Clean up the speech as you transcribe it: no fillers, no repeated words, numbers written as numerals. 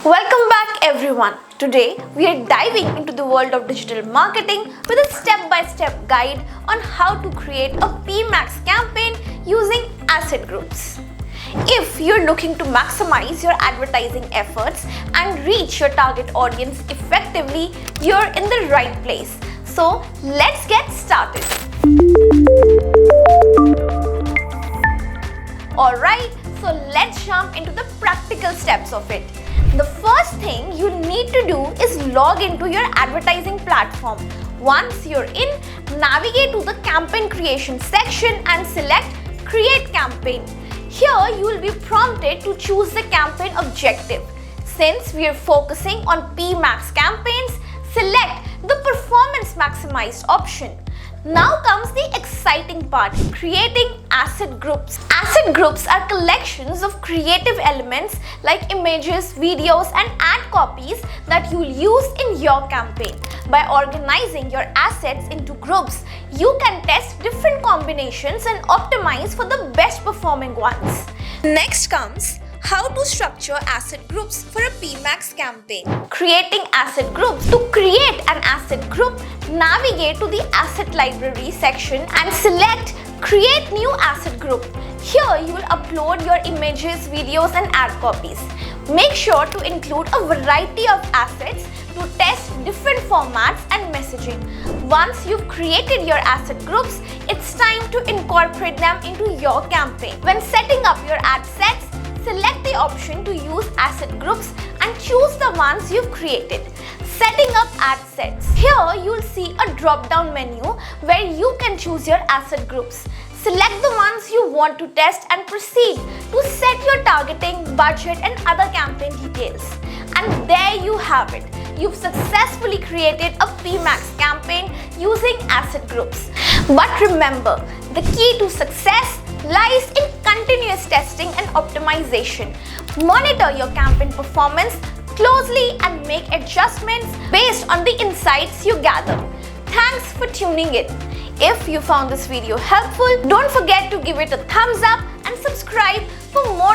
Welcome back everyone. Today we are diving into the world of digital marketing with a step-by-step guide on how to create a Pmax campaign using asset groups. If you're looking to maximize your advertising efforts and reach your target audience effectively, you're in the right place. So let's get started. Alright, so let's jump into the practical steps of it. The first thing you need to do is log into your advertising platform. Once you're in, navigate to the campaign creation section and select Create Campaign. Here you will be prompted to choose the campaign objective. Since we are focusing on Pmax campaigns, select the Performance Maximized option. Now comes the exciting part, creating asset groups. Asset groups are collections of creative elements like images, videos and ad copies that you'll use in your campaign. By organizing your assets into groups, you can test different combinations and optimize for the best performing ones. Next comes how to structure asset groups for a Pmax campaign. Creating asset groups. To create an asset group, navigate to the Asset Library section and select Create New Asset Group. Here you will upload your images, videos and ad copies. Make sure to include a variety of assets to test different formats and messaging. Once you've created your asset groups, it's time to incorporate them into your campaign. When setting up your ad sets, select the option to use asset groups and choose the ones you've created. Setting up ad sets. Here you'll see a drop-down menu where you can choose your asset groups. Select the ones you want to test and proceed to set your targeting, budget and other campaign details. And there you have it. You've successfully created a Pmax campaign using asset groups. But remember, the key to success lies in continuous testing and optimization. Monitor your campaign performance closely and make adjustments based on the insights you gather. Thanks for tuning in. If you found this video helpful, don't forget to give it a thumbs up and subscribe for more